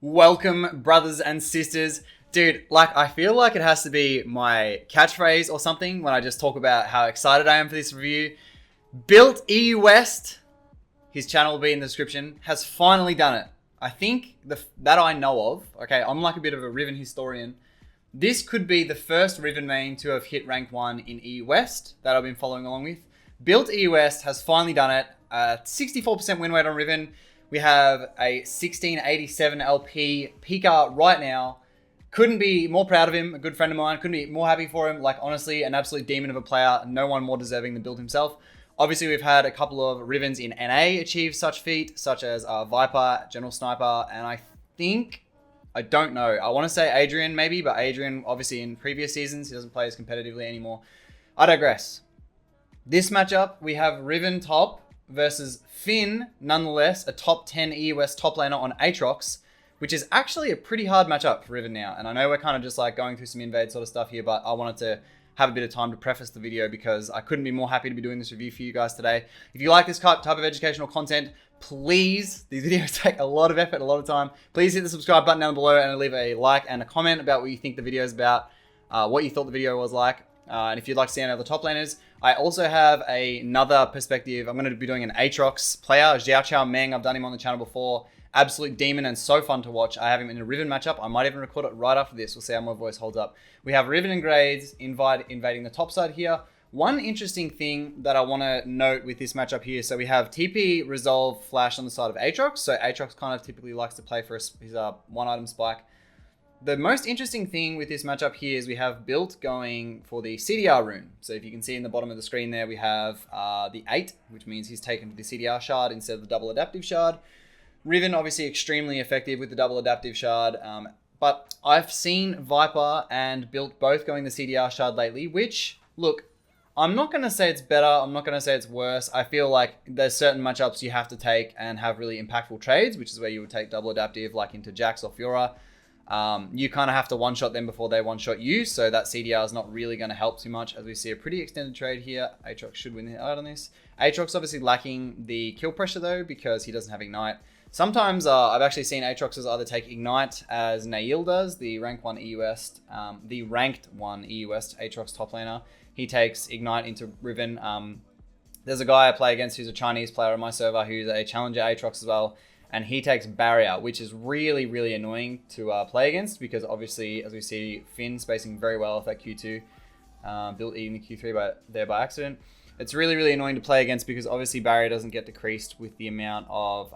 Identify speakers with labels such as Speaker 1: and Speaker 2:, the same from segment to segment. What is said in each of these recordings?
Speaker 1: Welcome, brothers and sisters. Dude, I feel like it has to be my catchphrase or something when I just talk about how excited I am for this review. Built EU West, his channel will be in the description, has finally done it. I think that I know of. Okay, I'm like a bit of a Riven historian. This could be the first Riven main to have hit rank 1 in EU West that I've been following along with. Built EU West has finally done it. 64% win rate on Riven. We have a 1687 LP Pika right now. Couldn't be more proud of him. A good friend of mine. Couldn't be more happy for him. Like, honestly, an absolute demon of a player. No one more deserving than Built himself. Obviously, we've had a couple of Rivens in NA achieve such feat, such as Viper, General Sniper, and I don't know. I want to say Adrian maybe, but Adrian, obviously in previous seasons, he doesn't play as competitively anymore. I digress. This matchup, we have Riven top versus Finn, nonetheless, a top 10 EUS top laner on Aatrox, which is actually a pretty hard matchup for Riven now. And I know we're kind of just like going through some invade sort of stuff here, but I wanted to have a bit of time to preface the video because I couldn't be more happy to be doing this review for you guys today. If you like this type of educational content, please, these videos take a lot of effort, a lot of time. Please hit the subscribe button down below and leave a like and a comment about what you think the video is about, what you thought the video was like. And if you'd like to see any other top laners, I also have another perspective. I'm going to be doing an Aatrox player, Xiao Chao Meng. I've done him on the channel before. Absolute demon and so fun to watch. I have him in a Riven matchup. I might even record it right after this. We'll see how my voice holds up. We have Riven and Grades invading the top side here. One interesting thing that I want to note with this matchup here. So we have TP, Resolve, Flash on the side of Aatrox. So Aatrox kind of typically likes to play for his one item spike. The most interesting thing with this matchup here is we have Built going for the CDR rune. So if you can see in the bottom of the screen there, we have the 8, which means he's taken the CDR shard instead of the double adaptive shard. Riven obviously extremely effective with the double adaptive shard, but I've seen Viper and Built both going the CDR shard lately, which, look, I'm not going to say it's better, I'm not going to say it's worse. I feel like there's certain matchups you have to take and have really impactful trades, which is where you would take double adaptive like into Jax or Fiora. You kind of have to one-shot them before they one-shot you, so that CDR is not really going to help too much as we see a pretty extended trade here. Aatrox should win out on this. Aatrox obviously lacking the kill pressure though because he doesn't have Ignite. Sometimes I've actually seen Aatroxes either take Ignite as Nail does, the ranked 1 EUS Aatrox top laner. He takes Ignite into Riven. There's a guy I play against who's a Chinese player on my server who's a Challenger Aatrox as well. And he takes Barrier, which is really, really annoying to play against because obviously, as we see, Finn spacing very well with that Q2. Built eating the Q3 by accident. It's really, really annoying to play against because obviously Barrier doesn't get decreased with the amount of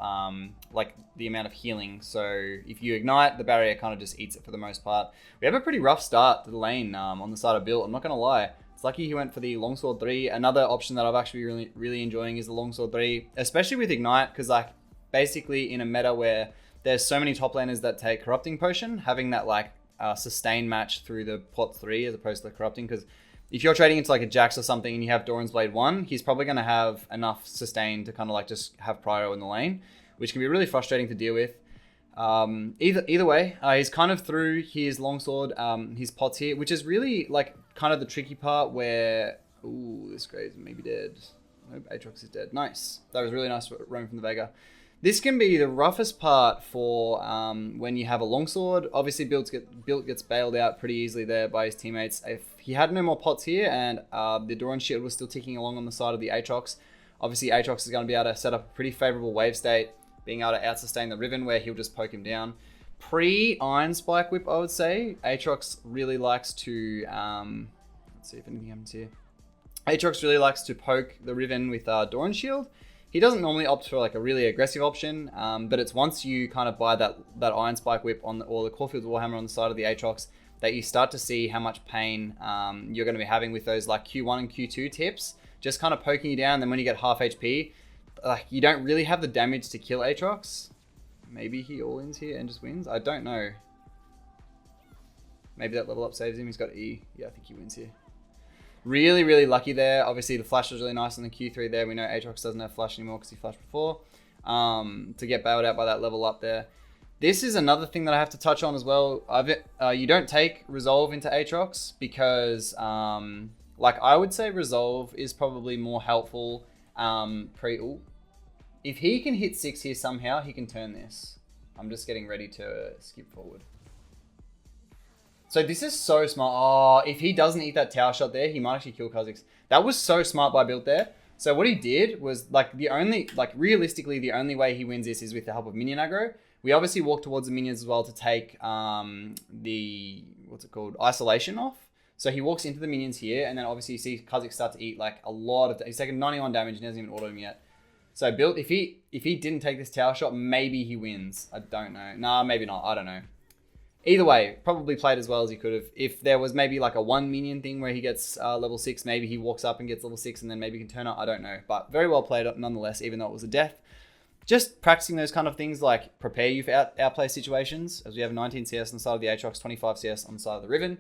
Speaker 1: healing. So if you Ignite, the Barrier kind of just eats it for the most part. We have a pretty rough start to the lane on the side of Built. I'm not going to lie. It's lucky he went for the Longsword 3. Another option that I've actually really, really enjoying is the Longsword 3, especially with Ignite because basically in a meta where there's so many top laners that take Corrupting Potion, having that sustain match through the pot 3 as opposed to the Corrupting, because if you're trading into like a Jax or something and you have Doran's Blade 1, he's probably going to have enough sustain to kind of just have prio in the lane, which can be really frustrating to deal with. Either way, he's kind of through his longsword, his pots here, which is really kind of the tricky part where, ooh, this Graves may be dead. Nope, Aatrox is dead. Nice. That was really nice roam from the Vega. This can be the roughest part for when you have a longsword. Obviously, Built gets bailed out pretty easily there by his teammates. If he had no more pots here and the Doran shield was still ticking along on the side of the Aatrox, obviously Aatrox is going to be able to set up a pretty favorable wave state, being able to out-sustain the Riven where he'll just poke him down. Pre-Iron Spike Whip, I would say, Aatrox really likes to... let's see if anything happens here. Aatrox really likes to poke the Riven with Doran shield. He doesn't normally opt for a really aggressive option, but it's once you kind of buy that Iron Spike Whip or the Caulfield's Warhammer on the side of the Aatrox that you start to see how much pain you're going to be having with those Q1 and Q2 tips, just kind of poking you down. Then when you get half HP, you don't really have the damage to kill Aatrox. Maybe he all-ins here and just wins. I don't know. Maybe that level up saves him. He's got E. Yeah, I think he wins here. Really, really lucky there. Obviously, the flash was really nice on the Q3 there. We know Aatrox doesn't have flash anymore because he flashed before. To get bailed out by that level up there. This is another thing that I have to touch on as well. You don't take Resolve into Aatrox because, I would say Resolve is probably more helpful If he can hit 6 here somehow, he can turn this. I'm just getting ready to skip forward. So this is so smart. Oh, if he doesn't eat that tower shot there, he might actually kill Kha'Zix. That was so smart by Built there. So what he did was realistically, the only way he wins this is with the help of minion aggro. We obviously walk towards the minions as well to take isolation off. So he walks into the minions here, and then obviously you see Kha'Zix start to eat like a lot of, he's taken 91 damage and he hasn't even autoed him yet. So Built, if he didn't take this tower shot, maybe he wins. I don't know. Nah, maybe not. I don't know. Either way, probably played as well as he could have. If there was maybe like a 1 minion thing where he gets level 6, maybe he walks up and gets level 6 and then maybe he can turn up. I don't know. But very well played nonetheless, even though it was a death. Just practicing those kind of things like prepare you for outplay situations, as we have 19 CS on the side of the Aatrox, 25 CS on the side of the Riven.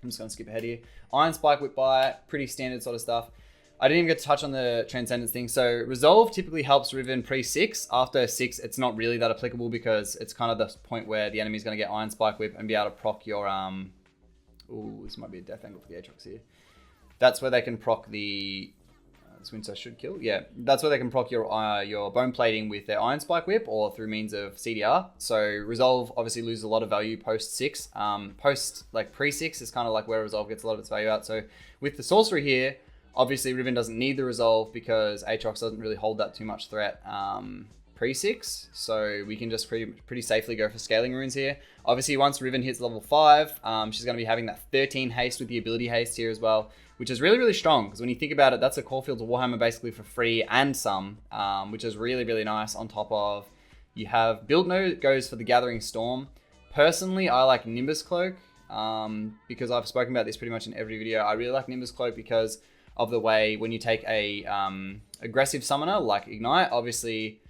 Speaker 1: I'm just going to skip ahead here. Iron Spike Whip by, pretty standard sort of stuff. I didn't even get to touch on the Transcendence thing. So Resolve typically helps Riven pre-6. After 6, it's not really that applicable because it's kind of the point where the enemy's going to get Iron Spike Whip and be able to proc your... Ooh, this might be a death angle for the Aatrox here. That's where they can proc the... this Winter should kill. Yeah, that's where they can proc your bone plating with their Iron Spike Whip or through means of CDR. So Resolve obviously loses a lot of value post 6. Post like pre-6 is kind of like where Resolve gets a lot of its value out. So with the sorcery here, obviously Riven doesn't need the Resolve because Aatrox doesn't really hold that too much threat pre-6. So we can just pretty safely go for scaling runes here. Obviously once Riven hits level 5, she's going to be having that 13 haste with the ability haste here as well, which is really, really strong because when you think about it, that's a Core Fields of Warhammer basically for free and some, which is really, really nice. On top of, you have Build Node goes for the Gathering Storm. Personally, I like Nimbus Cloak because I've spoken about this pretty much in every video. I really like Nimbus Cloak because of the way when you take a aggressive summoner like Ignite, obviously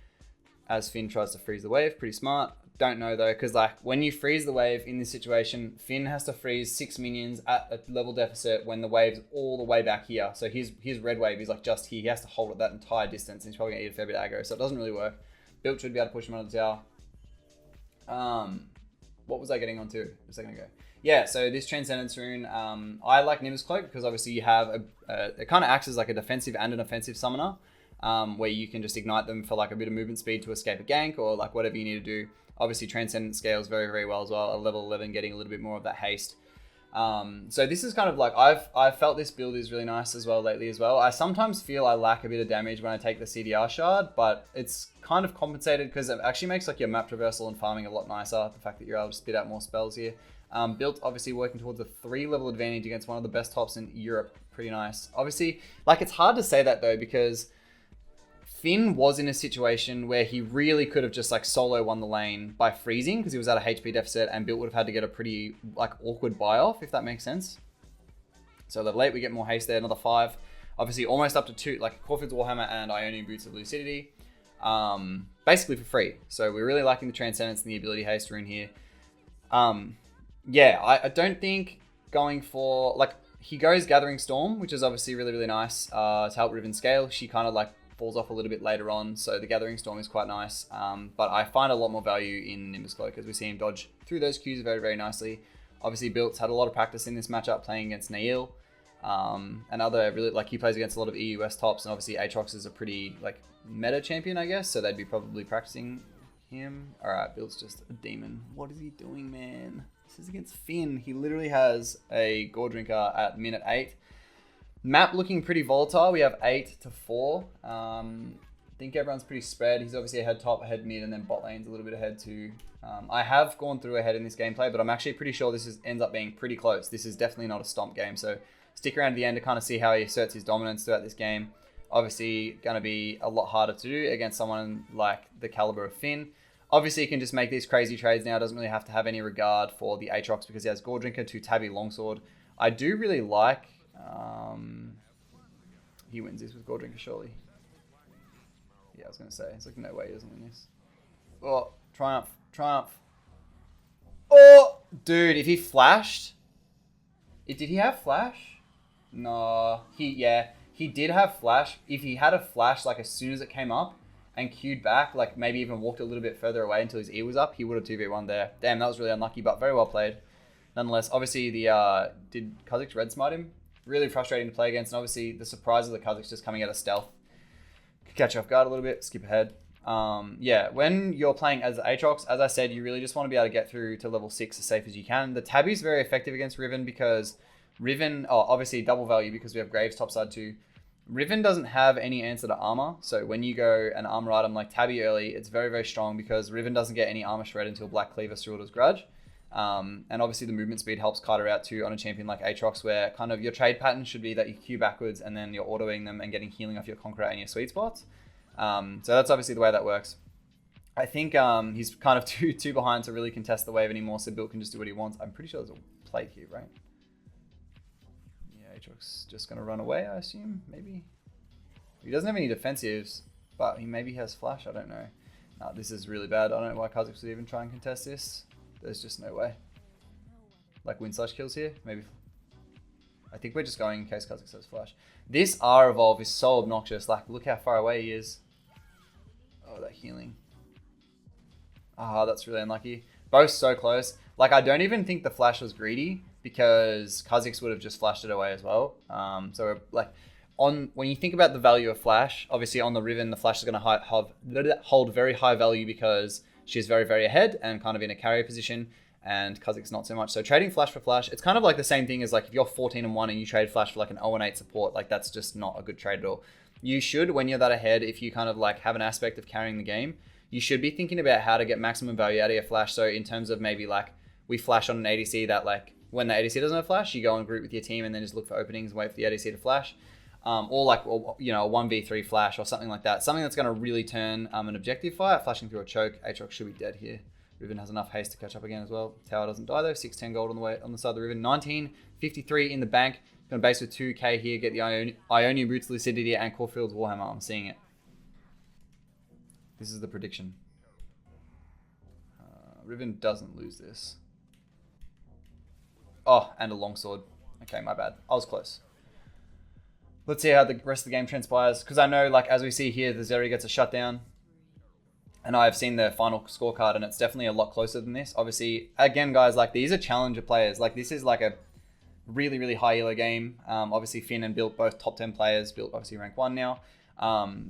Speaker 1: as Finn tries to freeze the wave, pretty smart. Don't know though, because like when you freeze the wave in this situation, Finn has to freeze 6 minions at a level deficit when the wave's all the way back here. So his red wave is like just here. He has to hold it that entire distance, and he's probably gonna eat a fair bit of aggro, so it doesn't really work. Built should be able to push him under the tower. What was I getting onto a second ago? Yeah, so this Transcendence rune, I like Nimbus Cloak because obviously you have it kind of acts as like a defensive and an offensive summoner, where you can just ignite them for like a bit of movement speed to escape a gank or like whatever you need to do. Obviously Transcendence scales very, very well as well. At level 11, getting a little bit more of that haste. So this is kind of like, I've felt this build is really nice as well lately as well. I sometimes feel I lack a bit of damage when I take the CDR shard, but it's kind of compensated because it actually makes like your map traversal and farming a lot nicer. The fact that you're able to spit out more spells here. Built obviously working towards a 3-level advantage against one of the best tops in Europe. Pretty nice. Obviously, like it's hard to say that though, because Finn was in a situation where he really could have just like solo won the lane by freezing because he was at a HP deficit, and Built would have had to get a pretty like awkward buy off, if that makes sense. So level 8, we get more haste there, another 5. Obviously almost up to 2, like Core Fields of Warhammer and Ionian Boots of Lucidity. Basically for free. So we're really liking the Transcendence and the ability haste rune here. Yeah, I don't think going for, like, he goes Gathering Storm, which is obviously really, really nice to help Riven scale. She kind of like falls off a little bit later on, so the Gathering Storm is quite nice. But I find a lot more value in Nimbus Cloak as we see him dodge through those queues very, very nicely. Obviously, Built's had a lot of practice in this matchup playing against Nail. And other really, like, he plays against a lot of EUS tops, and obviously Aatrox is a pretty like meta champion, I guess, so they'd be probably practicing him. Alright, Built's just a demon. What is he doing, man? This is against Finn. He literally has a Gore Drinker at minute 8. Map looking pretty volatile. We have 8 to 4. I think everyone's pretty spread. He's obviously ahead top, ahead mid, and then bot lane's a little bit ahead too. I have gone through ahead in this gameplay, but I'm actually pretty sure this ends up being pretty close. This is definitely not a stomp game, so stick around to the end to kind of see how he asserts his dominance throughout this game. Obviously going to be a lot harder to do against someone like the caliber of Finn. Obviously, he can just make these crazy trades now. Doesn't really have to have any regard for the Aatrox because he has Gore Drinker to Tabby Longsword. I do really like... he wins this with Gore Drinker, surely. Yeah, I was going to say. It's like, no way he doesn't win this. Oh, Triumph. Triumph. Oh! Dude, if he flashed... Did he have flash? No. He did have flash. If he had a flash, like, as soon as it came up, and queued back, like maybe even walked a little bit further away until his E was up, he would have 2v1 there. Damn, that was really unlucky, but very well played. Nonetheless, obviously did Kha'Zix red smite him? Really frustrating to play against, and obviously the surprise of the Kha'Zix just coming out of stealth. Could catch you off guard a little bit, skip ahead. Yeah, when you're playing as Aatrox, as I said, you really just want to be able to get through to level 6 as safe as you can. The Tabby is very effective against Riven because Riven, obviously double value because we have Graves topside too. Riven doesn't have any answer to armor, so when you go an armor item like Tabby early, it's very, very strong because Riven doesn't get any armor shred until Black Cleaver Steward's Grudge. And obviously the movement speed helps kite her out too on a champion like Aatrox, where kind of your trade pattern should be that you queue backwards and then you're autoing them and getting healing off your Conqueror and your sweet spots. So that's obviously the way that works. I think he's kind of too behind to really contest the wave anymore, so Built can just do what he wants. I'm pretty sure there's a plate here, right? Yeah, Aatrox just going to run away, I assume, maybe. He doesn't have any defensives, but he maybe has flash, I don't know. This is really bad. I don't know why Kha'Zix would even try and contest this. There's just no way. Like win slash kills here, maybe. I think we're just going in case Kha'Zix has flash. This R evolve is so obnoxious. Like, look how far away he is. Oh, that healing. Ah, that's really unlucky. Both so close. Like, I don't even think the flash was greedy because Kha'Zix would have just flashed it away as well. So, like, when you think about the value of flash, obviously on the Riven, the flash is going to hold very high value because she's very, very ahead and kind of in a carrier position, and Kha'Zix not so much. So trading flash for flash, it's kind of like the same thing as like if you're 14-1 and you trade flash for like an 0-8 support, like that's just not a good trade at all. You should, when you're that ahead, if you kind of like have an aspect of carrying the game, you should be thinking about how to get maximum value out of your flash. So in terms of maybe like we flash on an ADC that like when the ADC doesn't have flash, you go and group with your team and then just look for openings and wait for the ADC to flash. Or like, you know, a 1v3 flash or something like that. Something that's going to really turn an objective fight. Flashing through a choke. Aatrox should be dead here. Riven has enough haste to catch up again as well. Tower doesn't die though. 610 gold on the side of the Riven. 1953 in the bank. Going to base with 2k here. Get the Ionian Boots, Lucidity, and Caulfield's Warhammer. I'm seeing it. This is the prediction. Riven doesn't lose this. Oh, and a longsword. Okay, my bad. I was close. Let's see how the rest of the game transpires. Because I know, like, as we see here, the Zeri gets a shutdown. And I've seen the final scorecard, and it's definitely a lot closer than this. Obviously, again, guys, like, these are challenger players. Like, this is, like, a really, really high elo game. Obviously, Finn and Built, both top 10 players. Built, obviously, rank 1 now.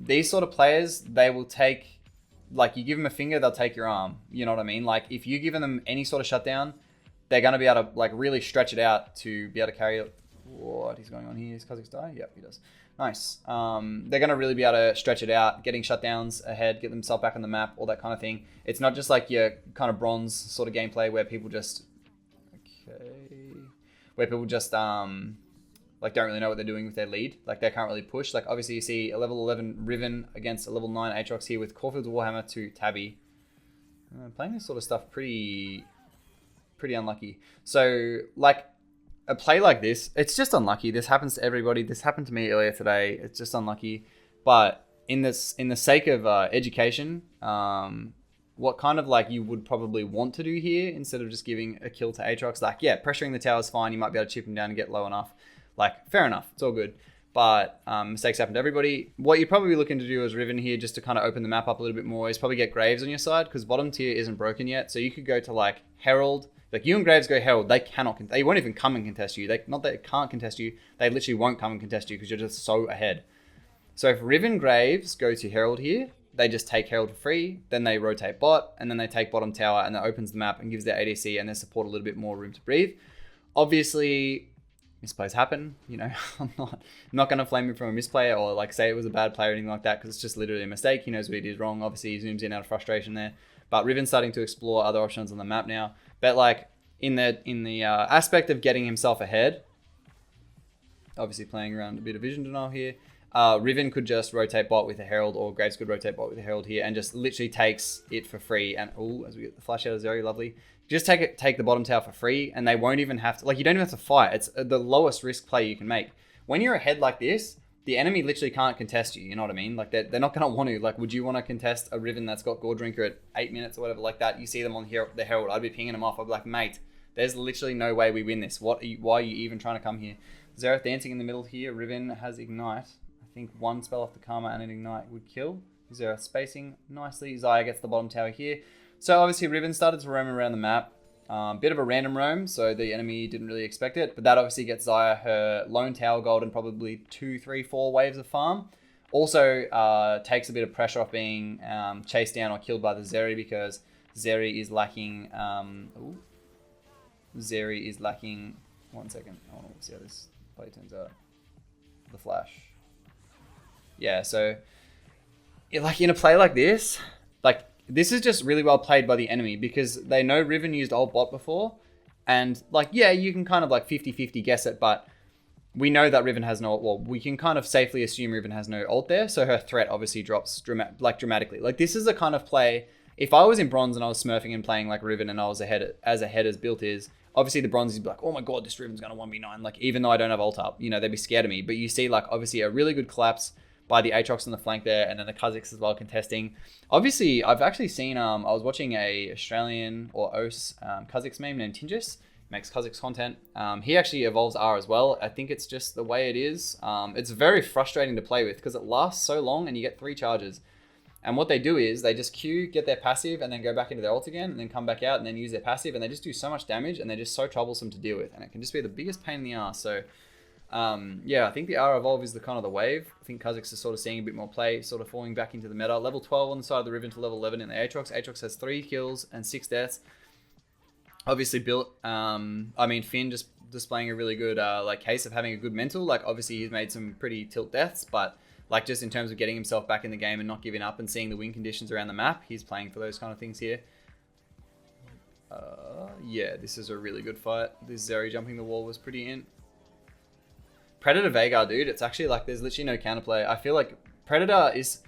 Speaker 1: These sort of players, they will take... Like, you give them a finger, they'll take your arm. You know what I mean? Like, if you're giving them any sort of shutdown, they're going to be able to, like, really stretch it out to be able to carry it. What is going on here? Is Kha'Zix die? Yep, he does. Nice. They're going to really be able to stretch it out, getting shutdowns ahead, get themselves back on the map, all that kind of thing. It's not just like your kind of bronze sort of gameplay where people just... Okay... Where people just, like, don't really know what they're doing with their lead. Like, they can't really push. Like, obviously, you see a level 11 Riven against a level 9 Aatrox here with Caulfield's Warhammer to Tabby. Playing this sort of stuff pretty unlucky. So, like... A play like this, it's just unlucky. This happens to everybody. This happened to me earlier today. It's just unlucky. But in the sake of education, what kind of like you would probably want to do here instead of just giving a kill to Aatrox, like, yeah, pressuring the tower is fine. You might be able to chip him down and get low enough. Like, fair enough. It's all good. But mistakes happen to everybody. What you're probably looking to do as Riven here, just to kind of open the map up a little bit more, is probably get Graves on your side because bottom tier isn't broken yet. So you could go to like Herald. Like, you and Graves go Herald, they cannot, they won't even come and contest you. Not that they can't contest you, they literally won't come and contest you because you're just so ahead. So if Riven Graves go to Herald here, they just take Herald for free, then they rotate bot, and then they take bottom tower, and that opens the map and gives their ADC and their support a little bit more room to breathe. Obviously, misplays happen, you know, I'm not going to flame him from a misplay or like say it was a bad play or anything like that because it's just literally a mistake. He knows what he did wrong. Obviously, he zooms in out of frustration there. But Riven's starting to explore other options on the map now. But like in the aspect of getting himself ahead, obviously playing around a bit of vision denial here, Riven could just rotate bot with a Herald, or Graves could rotate bot with a Herald here and just literally takes it for free. And as we get the flash out of Zeri, lovely. Just take the bottom tower for free, and they won't even have to, like, you don't even have to fight. It's the lowest risk play you can make. When you're ahead like this, the enemy literally can't contest you, you know what I mean? Like, they're not going to want to. Like, would you want to contest a Riven that's got Gore Drinker at 8 minutes or whatever like that? You see them on here, the Herald, I'd be pinging them off. I'd be like, mate, there's literally no way we win this. Why are you even trying to come here? Xerath dancing in the middle here. Riven has Ignite. I think one spell off the Karma and an Ignite would kill. Xerath spacing nicely. Xayah gets the bottom tower here. So obviously Riven started to roam around the map. Bit of a random roam, so the enemy didn't really expect it. But that obviously gets Xayah her lone tower gold and probably 2, 3, 4 waves of farm. Also takes a bit of pressure off being chased down or killed by the Zeri, because Zeri is lacking... Zeri is lacking... 1 second. I want to see how this play turns out. The flash. Yeah, so... like in a play like this, like this is just really well played by the enemy, because they know Riven used ult bot before, and like, yeah, you can kind of like 50-50 guess it, but we know that Riven has no, well, we can kind of safely assume Riven has no ult there, so her threat obviously drops dramatically. Like this is the kind of play, if I was in bronze and I was smurfing and playing like Riven and I was ahead as built is, obviously the bronze is like, oh my god, this Riven's gonna 1v9, like even though I don't have ult up, you know, they'd be scared of me. But you see like obviously a really good collapse by the Aatrox on the flank there, and then the Kazakhs as well contesting. Obviously, I've actually seen, I was watching a Australian or OS Kazakhs meme named Tinjus, makes Kazakhs content. He actually evolves R as well. I think it's just the way it is. It's very frustrating to play with because it lasts so long and you get 3 charges. And what they do is they just Q, get their passive, and then go back into their ult again, and then come back out and then use their passive, and they just do so much damage, and they're just so troublesome to deal with, and it can just be the biggest pain in the ass. So yeah, I think the R evolve is the kind of the wave. I think Kazakhs is sort of seeing a bit more play, sort of falling back into the meta. Level 12 on the side of the Riven to level 11 in the Aatrox. Aatrox has 3 kills and 6 deaths. Obviously built, I mean, Finn just displaying a really good like case of having a good mental. Like obviously he's made some pretty tilt deaths, but like just in terms of getting himself back in the game and not giving up and seeing the win conditions around the map, he's playing for those kind of things here. Yeah, this is a really good fight. This Zeri jumping the wall was pretty in. Predator Veigar, dude, it's actually like there's literally no counterplay. I feel like Predator is,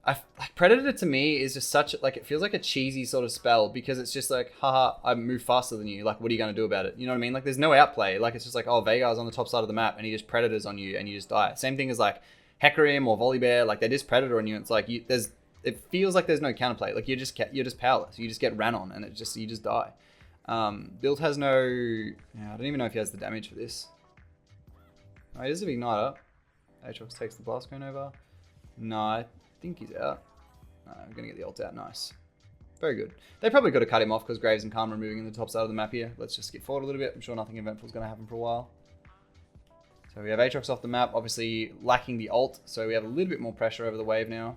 Speaker 1: like Predator to me is just such, like it feels like a cheesy sort of spell, because it's just like, haha, I move faster than you. Like, what are you going to do about it? You know what I mean? Like, there's no outplay. Like, it's just like, oh, Veigar's on the top side of the map and he just Predators on you and you just die. Same thing as like Hecarim or Volibear. Like, they just Predator on you. And it's like, it feels like there's no counterplay. Like, you're just powerless. You just get ran on and you just die. Build has no, yeah, I don't even know if he has the damage for this. Oh, he does have Igniter. Aatrox takes the blast cone over. No, I think he's out. I'm going to get the ult out. Nice. Very good. They probably got to cut him off because Graves and Karma are moving in the top side of the map here. Let's just skip forward a little bit. I'm sure nothing eventful is going to happen for a while. So we have Aatrox off the map, obviously lacking the ult. So we have a little bit more pressure over the wave now.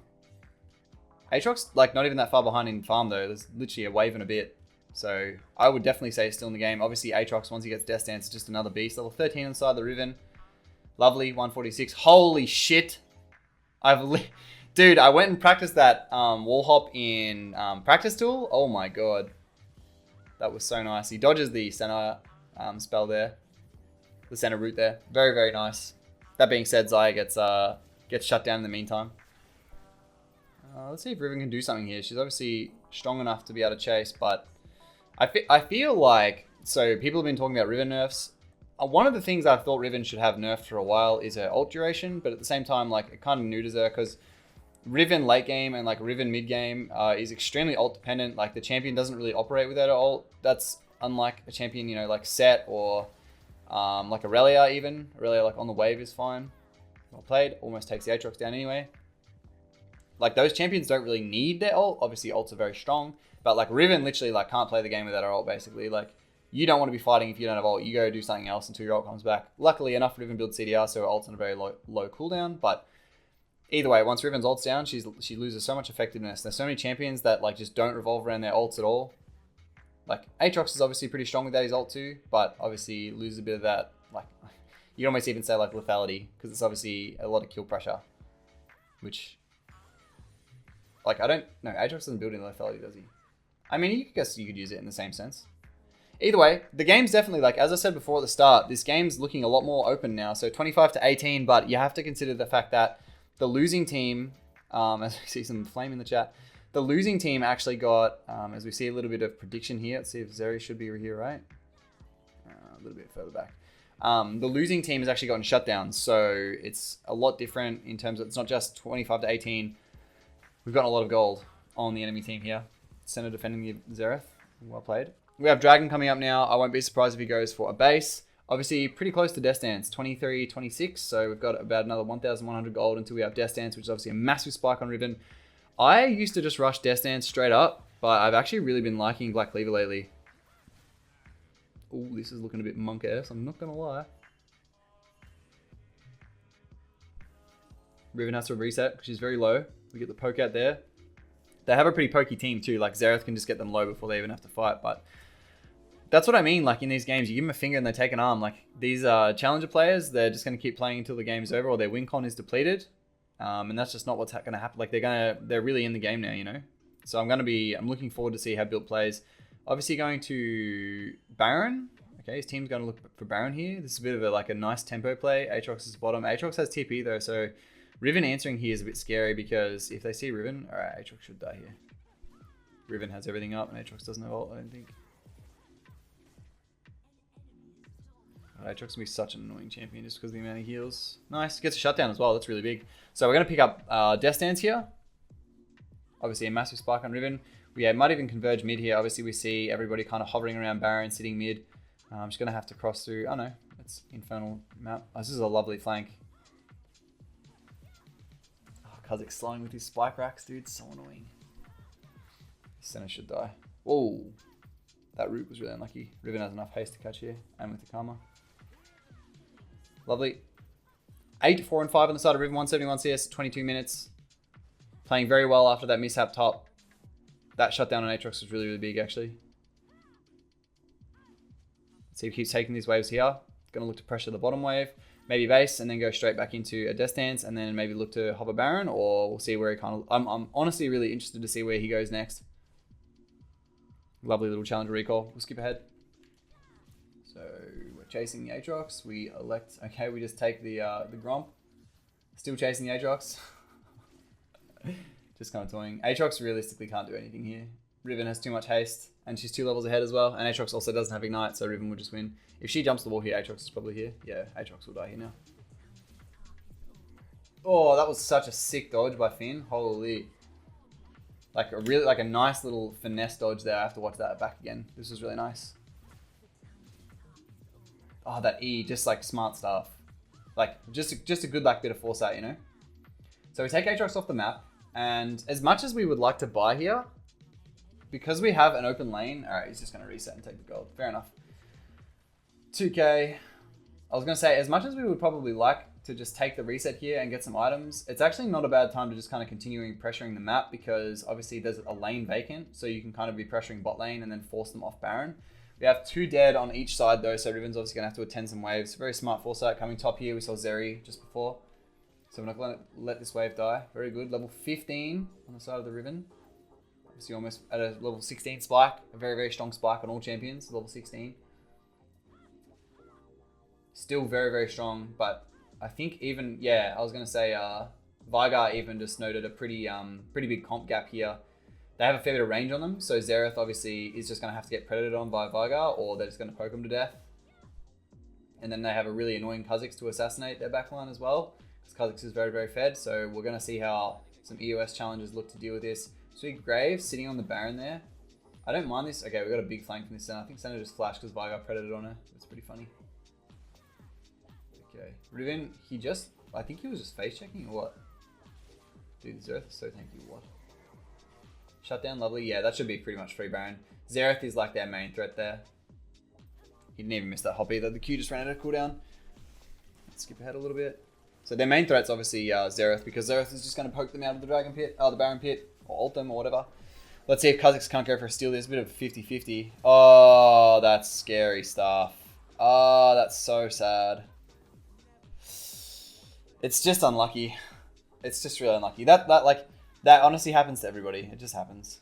Speaker 1: Aatrox, like, not even that far behind in farm though. There's literally a wave and a bit. So I would definitely say he's still in the game. Obviously Aatrox, once he gets Death Dance, is just another beast. Level 13 inside the Riven. Lovely, 146. Holy shit. Dude, I went and practiced that wall hop in practice tool. Oh my god. That was so nice. He dodges the center spell there. The center root there. Very, very nice. That being said, Xayah gets shut down in the meantime. Let's see if Riven can do something here. She's obviously strong enough to be able to chase, but I feel like, so people have been talking about Riven nerfs. One of the things I've thought Riven should have nerfed for a while is her ult duration, but at the same time, like, it kind of neuters her, because Riven late game and like Riven mid game is extremely ult dependent. Like, the champion doesn't really operate without her ult. That's unlike a champion, you know, like Set or like Aurelia even. Aurelia like on the wave is fine. Well played. Almost takes the Aatrox down anyway. Like, those champions don't really need their ult. Obviously ults are very strong, but like Riven literally like can't play the game without her ult basically. Like, you don't want to be fighting if you don't have ult. You go do something else until your ult comes back. Luckily enough, Riven builds CDR, so her ult's on a very low cooldown. But either way, once Riven's ult's down, she loses so much effectiveness. There's so many champions that like just don't revolve around their ults at all. Like, Aatrox is obviously pretty strong without his ult too, but obviously loses a bit of that, like, you can almost even say like lethality, because it's obviously a lot of kill pressure. Which, like, I don't know, Aatrox doesn't build in lethality, does he? I mean, I guess you could use it in the same sense. Either way, the game's definitely, like, as I said before at the start, this game's looking a lot more open now. So 25-18, but you have to consider the fact that the losing team, as we see some flame in the chat, the losing team actually got, as we see a little bit of prediction here. Let's see if Zeri should be here, right? A little bit further back. The losing team has actually gotten shut down. So it's a lot different in terms of, it's not just 25-18. We've got a lot of gold on the enemy team here. Center defending the Xerath. Well played. We have Dragon coming up now. I won't be surprised if he goes for a base. Obviously, pretty close to Death Dance, 23, 26. So we've got about another 1,100 gold until we have Death Dance, which is obviously a massive spike on Riven. I used to just rush Death Dance straight up, but I've actually really been liking Black Cleaver lately. Ooh, this is looking a bit monk-ass, I'm not going to lie. Riven has to reset because she's very low. We get the poke out there. They have a pretty pokey team too. Like Xerath can just get them low before they even have to fight. But that's what I mean. Like in these games, you give them a finger and they take an arm. Like these challenger players, they're just going to keep playing until the game's over or their win con is depleted. And that's just not what's going to happen. Like they're really in the game now, you know. So I'm looking forward to see how Built plays. Obviously going to Baron. Okay, his team's going to look for Baron here. This is a bit of a nice tempo play. Aatrox is bottom. Aatrox has TP though, so Riven answering here is a bit scary because if they see Riven, alright, Aatrox should die here. Riven has everything up and Aatrox doesn't have ult, I don't think. Aatrox will be such an annoying champion just because of the amount of heals. Nice, gets a shutdown as well, that's really big. So we're going to pick up Death Stance here. Obviously a massive spike on Riven. We might even converge mid here. Obviously we see everybody kind of hovering around Baron, sitting mid. I'm just going to have to cross through. Oh no, it's Infernal map. Oh, this is a lovely flank. Oh, Kha'Zix slowing with his spike racks, dude. So annoying. Center should die. Whoa. That root was really unlucky. Riven has enough haste to catch here. And with the Karma. Lovely. 8, 4, and 5 on the side of Riven. 171 CS, 22 minutes. Playing very well after that mishap top. That shutdown on Aatrox was really, really big, actually. See if he keeps taking these waves here. Going to look to pressure the bottom wave. Maybe base and then go straight back into a Death Dance and then maybe look to hover Baron, or we'll see where he kind of... I'm honestly really interested to see where he goes next. Lovely little Challenger recall. We'll skip ahead. So we're chasing the Aatrox. We elect... Okay, we just take the Gromp. Still chasing the Aatrox. Just kind of toying. Aatrox realistically can't do anything here. Riven has too much haste, and she's 2 levels ahead as well. And Aatrox also doesn't have Ignite, so Riven will just win. If she jumps the wall here, Aatrox is probably here. Yeah, Aatrox will die here now. Oh, that was such a sick dodge by Finn. Holy. Like a nice little finesse dodge there. I have to watch that back again. This was really nice. Oh, that E, just like smart stuff. Like just a good like bit of foresight, you know? So we take Aatrox off the map, and as much as we would like to buy here, because we have an open lane, all right, he's just going to reset and take the gold. Fair enough. 2k. I was going to say, as much as we would probably like to just take the reset here and get some items, it's actually not a bad time to just kind of continuing pressuring the map, because obviously there's a lane vacant, so you can kind of be pressuring bot lane and then force them off Baron. We have 2 dead on each side though, so Riven's obviously going to have to attend some waves. Very smart foresight coming top here. We saw Zeri just before. So we're not going to let this wave die. Very good. Level 15 on the side of the Riven. Obviously almost at a level 16 spike. A very, very strong spike on all champions. Level 16. Still very, very strong. But I think even, yeah, I was going to say Veigar even just noted a pretty big comp gap here. They have a fair bit of range on them. So Xerath obviously is just going to have to get predated on by Veigar, or they're just going to poke him to death. And then they have a really annoying Kha'Zix to assassinate their backline as well. Kha'Zix is very, very fed, so we're going to see how some EOS challenges look to deal with this. Sweet Graves sitting on the Baron there. I don't mind this. Okay, we got a big flank from this center. I think center just flashed because Veigar predated on her. It's pretty funny. Okay. Riven, I think he was just face checking or what? Dude, Xerath is so tanky. What? Shutdown, lovely. Yeah, that should be pretty much free Baron. Xerath is like their main threat there. He didn't even miss that hop either. The Q just ran out of cooldown. Let's skip ahead a little bit. So their main threat's obviously Xerath, because Xerath is just going to poke them out of the Dragon Pit, the Baron Pit, or ult them or whatever. Let's see if Kha'Zix can't go for a steal. There's a bit of 50-50. Oh, that's scary stuff. Oh, that's so sad. It's just unlucky. It's just really unlucky. That honestly happens to everybody. It just happens.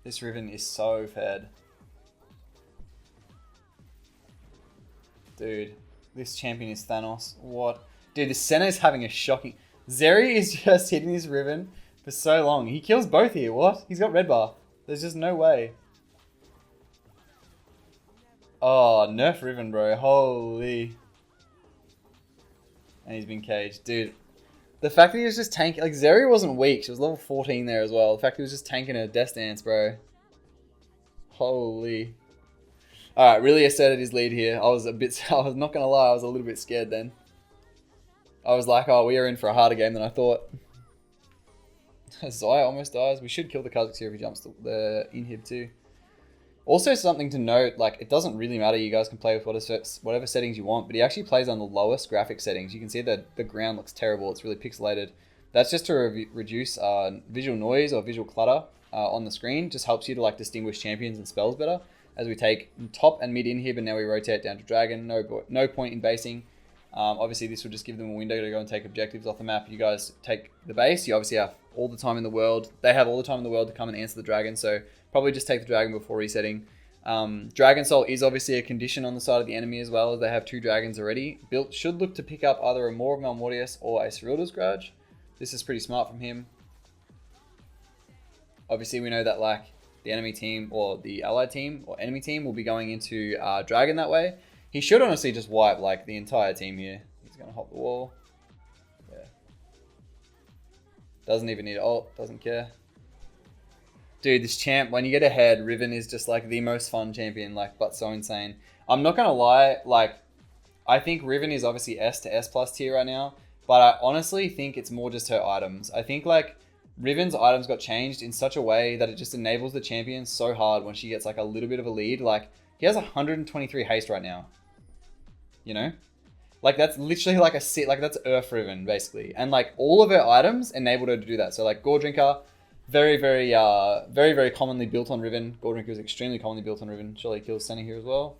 Speaker 1: This Riven is so fed. Dude. This champion is Thanos. What? Dude, the center is having a shocking... Zeri is just hitting this Riven for so long. He kills both here. What? He's got red buff. There's just no way. Oh, nerf Riven, bro. Holy. And he's been caged. Dude, the fact that he was just tanking... Like, Zeri wasn't weak. She was level 14 there as well. The fact that he was just tanking a Death Dance, bro. Holy... Alright, really asserted his lead here. I was not going to lie, I was a little bit scared then. I was like, oh, we are in for a harder game than I thought. Zaya almost dies. We should kill the Kha'Zix here if he jumps the inhib too. Also, something to note, like, it doesn't really matter. You guys can play with whatever settings you want, but he actually plays on the lowest graphic settings. You can see that the ground looks terrible. It's really pixelated. That's just to reduce visual noise or visual clutter on the screen. Just helps you to, like, distinguish champions and spells better. As we take top and mid inhib, and now we rotate down to dragon. No point in basing. Obviously, this will just give them a window to go and take objectives off the map. You guys take the base. You obviously have all the time in the world. They have all the time in the world to come and answer the dragon, so probably just take the dragon before resetting. Dragon Soul is obviously a condition on the side of the enemy as well, as they have 2 dragons already. Built should look to pick up either a Maw of Malmortius or a Cyrilda's Grudge. This is pretty smart from him. Obviously, we know that like the enemy team or the allied team or enemy team will be going into dragon that way. He should honestly just wipe like the entire team here. He's gonna hop the wall. Yeah. Doesn't even need ult. Doesn't care. Dude, this champ, when you get ahead, Riven is just like the most fun champion, like, but so insane. I'm not gonna lie, like, I think Riven is obviously S to S plus tier right now, but I honestly think it's more just her items. I think like Riven's items got changed in such a way that it just enables the champion so hard when she gets like a little bit of a lead. Like, he has 123 haste right now. You know? Like, that's literally like that's Earth Riven, basically. And like all of her items enabled her to do that. So like Gore Drinker, very commonly built on Riven. Gore Drinker is extremely commonly built on Riven. Surely kills Senna here as well.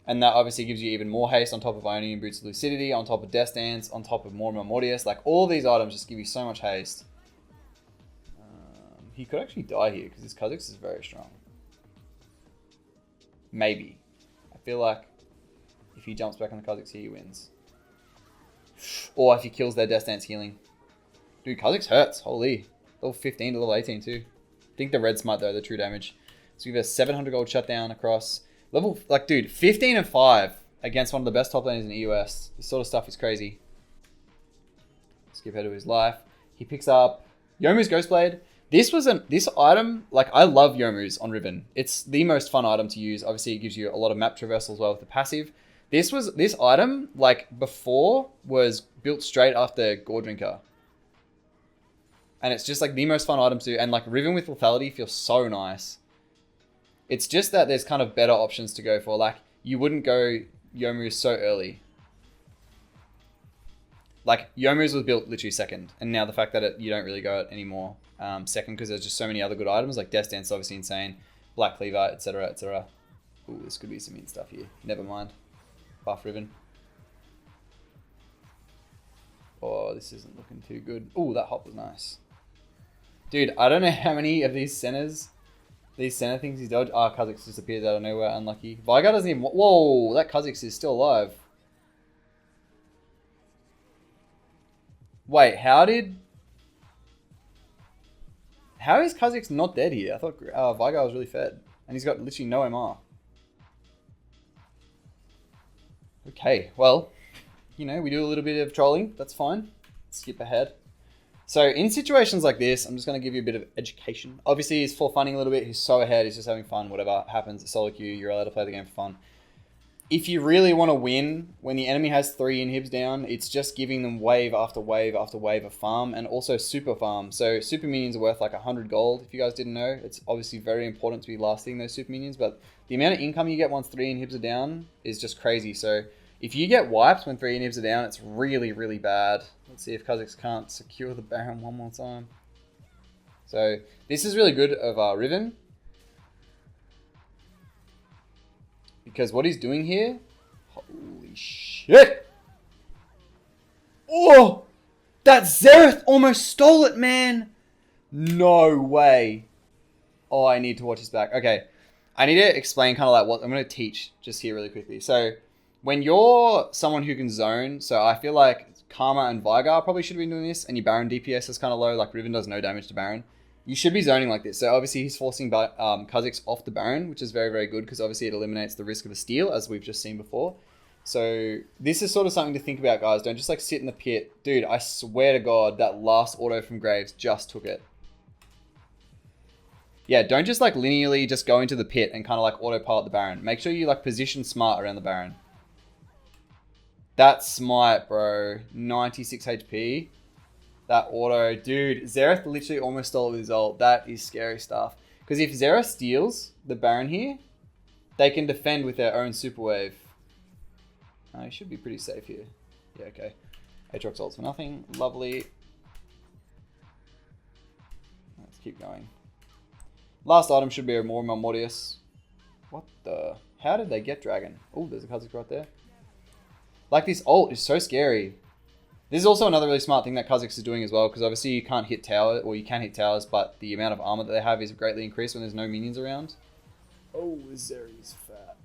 Speaker 1: And that obviously gives you even more haste on top of Ionian Boots of Lucidity, on top of Death Dance, on top of Maw of Malmortius. Like, all these items just give you so much haste. He could actually die here because his Kha'Zix is very strong. Maybe. I feel like if he jumps back on the Kha'Zix here, he wins. Or if he kills their Death Dance healing. Dude, Kha'Zix hurts. Holy. Level 15 to level 18 too. I think the red smite though, the true damage. So we have a 700 gold shutdown across. Level, like, dude, 15 and 5 against one of the best top laners in the EUS. This sort of stuff is crazy. Skip ahead to his life. He picks up Yomu's Ghostblade. This item, like, I love Yomu's on Riven. It's the most fun item to use. Obviously, it gives you a lot of map traversal as well with the passive. This item, like, before, was built straight after Gore Drinker. And it's just, like, the most fun item to do. And, like, Riven with Lethality feels so nice. It's just that there's kind of better options to go for. Like, you wouldn't go Yomu's so early. Like, Yomu's was built literally second. And now the fact that you don't really go it anymore second because there's just so many other good items. Like, Death Dance is obviously insane. Black Cleaver, etc, etc. Ooh, this could be some mint stuff here. Never mind. Buff Riven. Oh, this isn't looking too good. Ooh, that hop was nice. Dude, I don't know how many of these centers... These center things he's dodged. Ah, Kha'Zix disappears out of nowhere. Unlucky. Veigar doesn't even... Whoa, that Kha'Zix is still alive. Wait, how is Kha'Zix not dead here? I thought Veigar was really fed. And he's got literally no MR. Okay, well, you know, we do a little bit of trolling. That's fine. Skip ahead. So in situations like this, I'm just going to give you a bit of education. Obviously, he's for funning a little bit. He's so ahead. He's just having fun. Whatever happens at solo queue, you're allowed to play the game for fun. If you really want to win, when the enemy has 3 inhibs down, it's just giving them wave after wave after wave of farm and also super farm. So super minions are worth like 100 gold. If you guys didn't know, it's obviously very important to be lasting those super minions. But the amount of income you get once 3 inhibs are down is just crazy. So if you get wiped when 3 inhibs are down, it's really, really bad. Let's see if Kha'Zix can't secure the Baron one more time. So this is really good of Riven. Because what he's doing here... Holy shit! Oh! That Xerath almost stole it, man! No way. Oh, I need to watch this back. Okay. I need to explain kind of like what... I'm going to teach just here really quickly. So... When you're someone who can zone, so I feel like Karma and Veigar probably should have been doing this, and your Baron DPS is kind of low, like Riven does no damage to Baron. You should be zoning like this. So obviously he's forcing Kha'Zix off the Baron, which is very, very good because obviously it eliminates the risk of a steal, as we've just seen before. So this is sort of something to think about, guys. Don't just like sit in the pit. Dude, I swear to God, that last auto from Graves just took it. Yeah, don't just like linearly just go into the pit and kind of like autopilot the Baron. Make sure you like position smart around the Baron. That smite, bro. 96 HP. That auto. Dude, Xerath literally almost stole his ult. That is scary stuff. Because if Zera steals the Baron here, they can defend with their own super wave. He should be pretty safe here. Yeah, okay. Aatrox ults for nothing. Lovely. Let's keep going. Last item should be a more Mortius. What the? How did they get Dragon? Oh, there's a Kha'Zix right there. Like, this ult is so scary. This is also another really smart thing that Kha'Zix is doing as well, because obviously you can't hit tower, or you can hit towers, but the amount of armor that they have is greatly increased when there's no minions around. Oh, Zeri's fat.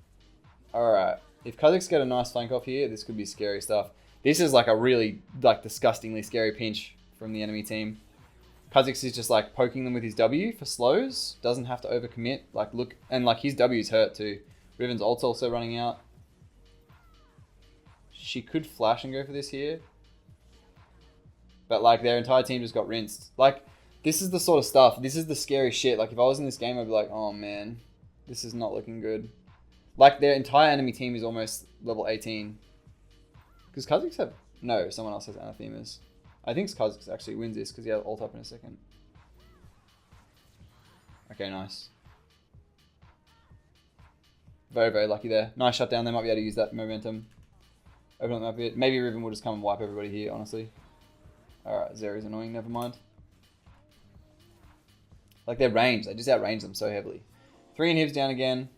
Speaker 1: Alright. If Kha'Zix get a nice flank off here, this could be scary stuff. This is like a really, like, disgustingly scary pinch from the enemy team. Kha'Zix is just, like, poking them with his W for slows. Doesn't have to overcommit. Like, look, and, like, his W's hurt too. Riven's ult's also running out. She could flash and go for this here. But, like, their entire team just got rinsed. Like, this is the sort of stuff. This is the scary shit. Like, if I was in this game, I'd be like, oh, man. This is not looking good. Like, their entire enemy team is almost level 18. Because Kha'Zix have... No, someone else has Anathemas. I think Kha'Zix actually wins this because he has ult up in a second. Okay, nice. Very, very lucky there. Nice shutdown. They might be able to use that momentum. Open up the map a bit. Maybe Riven will just come and wipe everybody here, honestly. Alright, Zeri's annoying. Never mind. Like, their range. They just outrange them so heavily. 3 inhibs down again.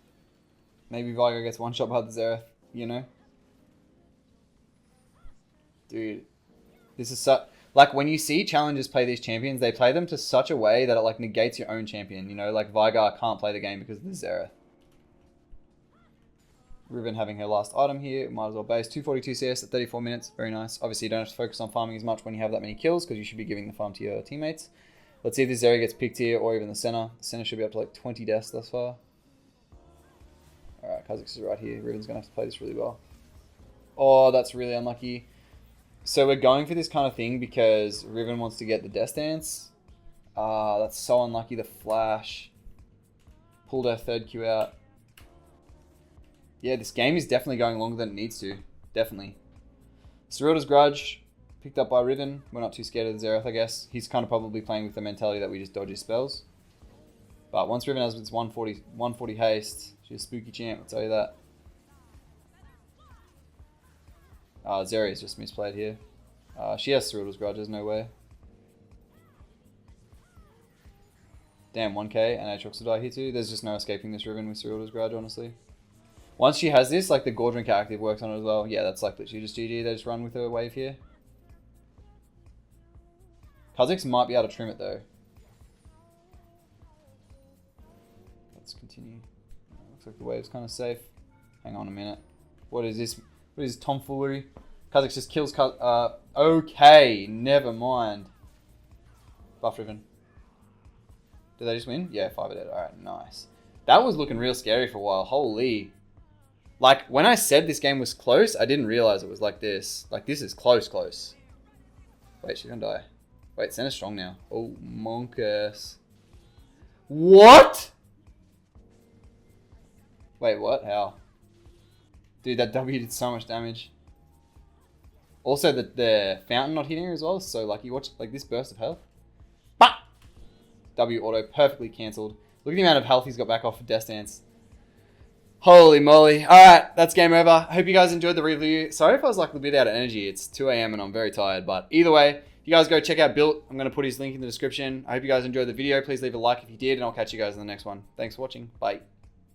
Speaker 1: Maybe Vigo gets one shot by the Xerath, you know? Dude. This is such... Like, when you see challengers play these champions, they play them to such a way that it, like, negates your own champion, you know? Like, Vigar can't play the game because of the Xerath. Riven having her last item here. Might as well base. 242 CS at 34 minutes. Very nice. Obviously, you don't have to focus on farming as much when you have that many kills because you should be giving the farm to your teammates. Let's see if this area gets picked here or even the center. The center should be up to, like, 20 deaths thus far. Alright, Kha'Zix is right here. Riven's going to have to play this really well. Oh, that's really unlucky. So we're going for this kind of thing because Riven wants to get the Death Dance. That's so unlucky. The flash. Pulled our third Q out. Yeah, this game is definitely going longer than it needs to. Definitely. Serylda's Grudge. Picked up by Riven. We're not too scared of the Xerath, I guess. He's kind of probably playing with the mentality that we just dodge his spells. But once Riven has its 140 haste, she's a spooky champ, I'll tell you that. Zeri's just misplayed here. She has Serylda's Grudge, there's no way. Damn, 1k and Aatrox will die here too. There's just no escaping this Riven with Serylda's Grudge, honestly. Once she has this, like the Gorge Drink active works on it as well. Yeah, that's like literally just GG. They just run with her wave here. Kha'Zix might be able to trim it though. Let's continue. Looks like the wave's kind of safe. Hang on a minute. What is this? What is tomfoolery? Kha'Zix just kills okay, never mind. Buff Riven. Did they just win? Yeah, 5 are dead. Alright, nice. That was looking real scary for a while. Holy. Like, when I said this game was close, I didn't realize it was like this. Like, this is close. Wait, she's gonna die. Wait, Senna's strong now. Oh, monkus. What? Wait, what? How? Dude, that W did so much damage. Also, the fountain not hitting her as well. So, like, you watch, like, this burst of health. Bah! W auto perfectly cancelled. Look at the amount of health he's got back off of Death Dance. Holy moly. Alright, that's game over. I hope you guys enjoyed the review. Sorry if I was like a bit out of energy. It's 2 AM and I'm very tired. But either way, you guys go check out Built. I'm going to put his link in the description. I hope you guys enjoyed the video. Please leave a like if you did. And I'll catch you guys in the next one. Thanks for watching. Bye.